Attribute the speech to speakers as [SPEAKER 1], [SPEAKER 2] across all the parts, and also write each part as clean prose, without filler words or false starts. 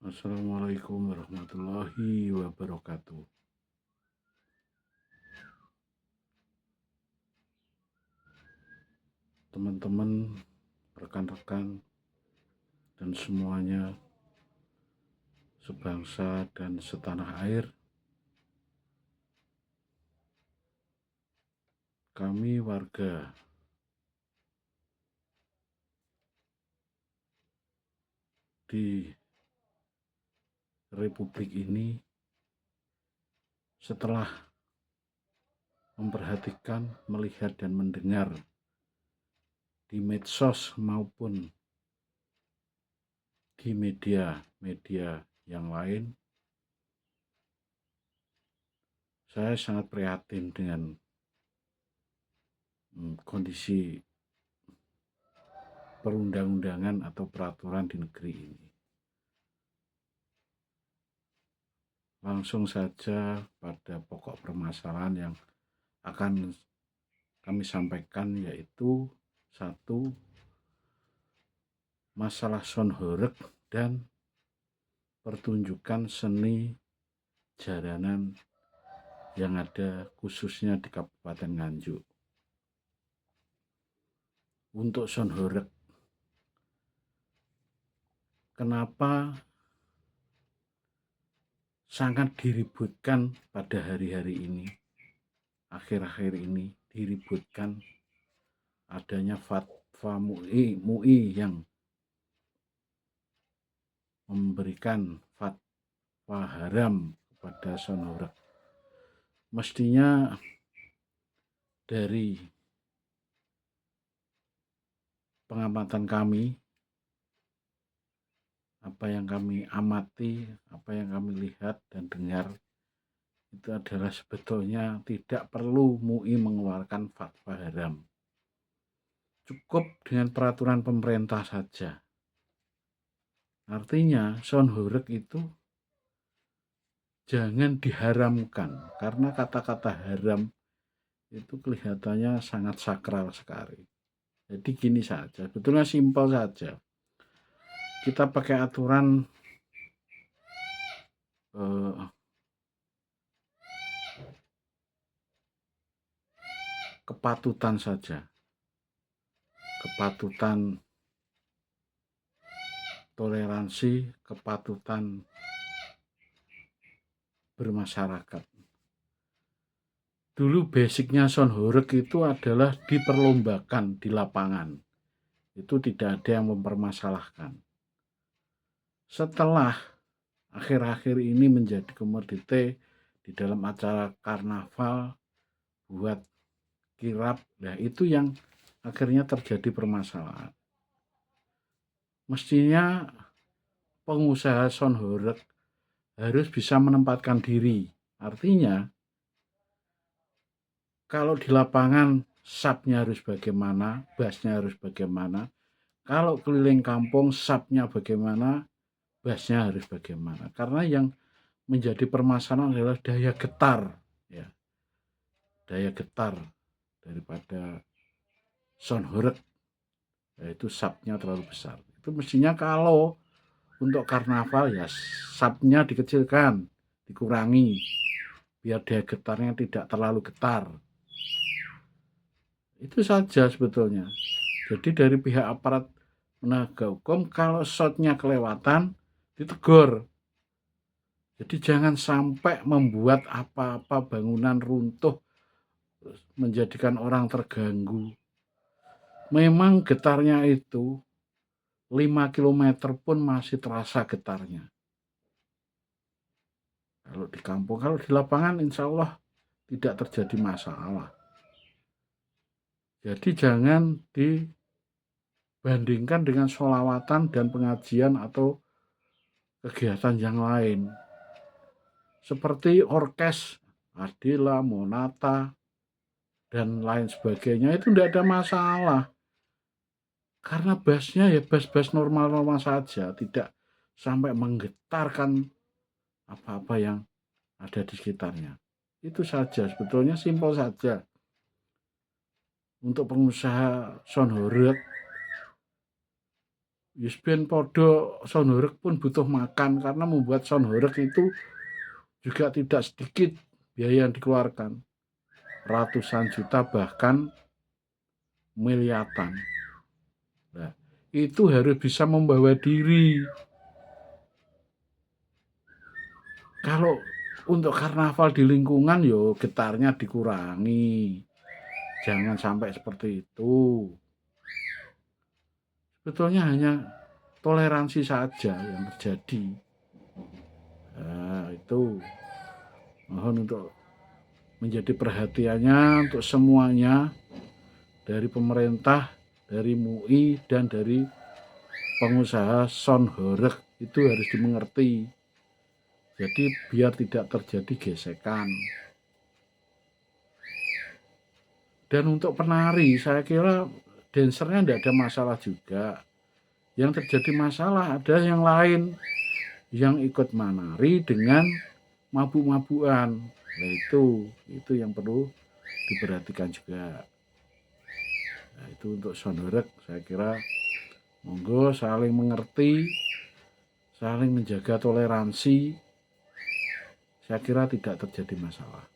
[SPEAKER 1] Assalamualaikum warahmatullahi wabarakatuh. Teman-teman, rekan-rekan, dan semuanya sebangsa dan setanah air, kami warga di Republik ini setelah memperhatikan, melihat, dan mendengar di medsos maupun di media-media yang lain, saya sangat prihatin dengan kondisi perundang-undangan atau peraturan di negeri ini. Langsung saja pada pokok permasalahan yang akan kami sampaikan, yaitu satu, masalah sonhoreg dan pertunjukan seni jaranan yang ada khususnya di Kabupaten Nganjuk. Untuk sonhoreg, kenapa sangat diributkan pada hari-hari ini, akhir-akhir ini diributkan adanya fatwa MUI yang memberikan fatwa haram kepada sonhoreg. Mestinya dari pengamatan kami, apa yang kami amati, apa yang kami lihat dan dengar, itu adalah sebetulnya tidak perlu MUI mengeluarkan fatwa haram. Cukup dengan peraturan pemerintah saja. Artinya sonhoreg itu jangan diharamkan, karena kata-kata haram itu kelihatannya sangat sakral sekali. Jadi gini saja, sebetulnya simpel saja. Kita pakai aturan kepatutan saja, kepatutan toleransi, kepatutan bermasyarakat. Dulu basicnya sonhoreg itu adalah diperlombakan di lapangan. Itu tidak ada yang mempermasalahkan. Setelah akhir-akhir ini menjadi komoditi di dalam acara karnaval buat kirap, nah itu yang akhirnya terjadi permasalahan. Mestinya pengusaha sonhoreg harus bisa menempatkan diri. Artinya kalau di lapangan sapnya harus bagaimana, bassnya harus bagaimana. Kalau keliling kampung sapnya bagaimana, bassnya harus bagaimana. Karena yang menjadi permasalahan adalah daya getar, ya. Daya getar daripada sonhoreg, yaitu sapnya terlalu besar. Itu mestinya kalau untuk karnaval ya sapnya dikecilkan, dikurangi, biar daya getarnya tidak terlalu getar. Itu saja sebetulnya. Jadi dari pihak aparat penegak hukum, kalau shotnya kelewatan ditegur. Jadi jangan sampai membuat apa-apa bangunan runtuh, menjadikan orang terganggu. Memang getarnya itu 5 km pun masih terasa getarnya. Kalau di kampung, kalau di lapangan insya Allah tidak terjadi masalah. Jadi jangan dibandingkan dengan sholawatan dan pengajian atau kegiatan yang lain. Seperti orkes, Adila, Monata, dan lain sebagainya, itu tidak ada masalah. Karena bassnya ya bass-bass normal-normal saja, tidak sampai menggetarkan apa-apa yang ada di sekitarnya. Itu saja, sebetulnya simpel saja. Untuk pengusaha sonhoreg, Wis ben padha Sonhoreg pun butuh makan karena membuat Sonhoreg itu juga tidak sedikit biaya yang dikeluarkan. Ratusan juta bahkan miliaran. Nah, itu harus bisa membawa diri. Kalau untuk karnaval di lingkungan yo getarnya dikurangi. Jangan sampai seperti itu. Sebetulnya hanya toleransi saja yang terjadi. Nah, itu mohon untuk menjadi perhatiannya untuk semuanya, dari pemerintah, dari MUI, dan dari pengusaha Sonhoreg itu harus dimengerti. Jadi biar tidak terjadi gesekan. Dan untuk penari, saya kira dancernya tidak ada masalah juga. Yang terjadi masalah ada yang lain yang ikut menari dengan mabuk-mabukan. Nah, itu yang perlu diperhatikan juga. Nah, itu untuk Sonhoreg saya kira monggo saling mengerti, saling menjaga toleransi. Saya kira tidak terjadi masalah.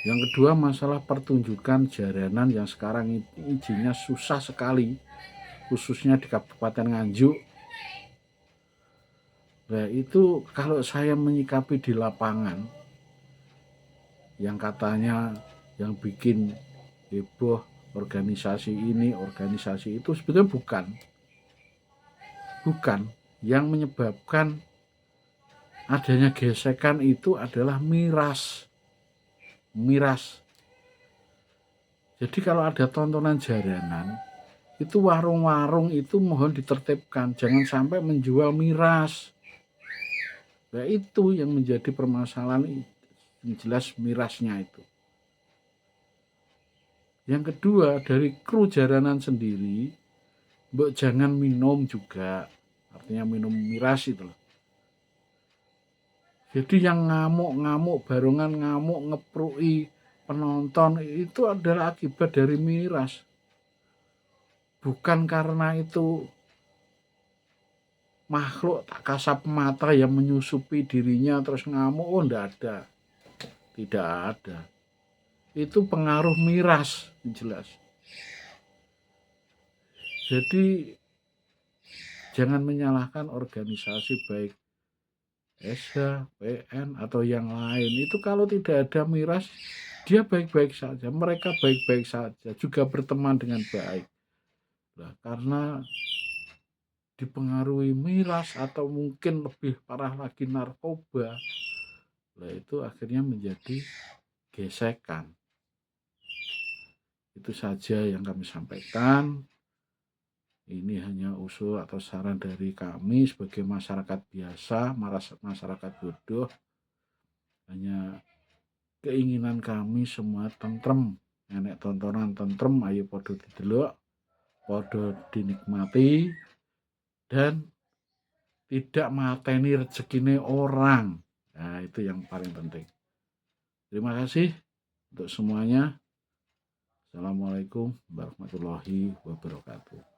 [SPEAKER 1] Yang kedua, masalah pertunjukan jaranan yang sekarang izinnya susah sekali, khususnya di Kabupaten Nganjuk. Nah, itu kalau saya menyikapi di lapangan, yang katanya yang bikin heboh organisasi ini, organisasi itu, sebetulnya bukan. Yang menyebabkan adanya gesekan itu adalah miras. Jadi kalau ada tontonan jaranan, itu warung-warung itu mohon ditertibkan, jangan sampai menjual miras. Nah, itu yang menjadi permasalahan, yang jelas mirasnya itu. Yang kedua, dari kru jaranan sendiri, mbok jangan minum juga, artinya minum miras itu loh. Jadi yang ngamuk-ngamuk, barongan ngamuk, ngepruki penonton, itu adalah akibat dari miras. Bukan karena itu makhluk tak kasat mata yang menyusupi dirinya terus ngamuk, oh tidak ada. Itu pengaruh miras, jelas. Jadi jangan menyalahkan organisasi baik SH, PN atau yang lain. Itu kalau tidak ada miras, dia baik-baik saja, mereka baik-baik saja, juga berteman dengan baik. Nah, karena dipengaruhi miras atau mungkin lebih parah lagi narkoba, nah itu akhirnya menjadi gesekan. Itu saja yang kami sampaikan. Ini hanya usul atau saran dari kami sebagai masyarakat biasa, masyarakat bodoh. Hanya keinginan kami semua tentrem, enek tontonan tentrem, ayo podo didelok, podo dinikmati, dan tidak mateni rezekine orang. Nah, itu yang paling penting. Terima kasih untuk semuanya. Assalamualaikum warahmatullahi wabarakatuh.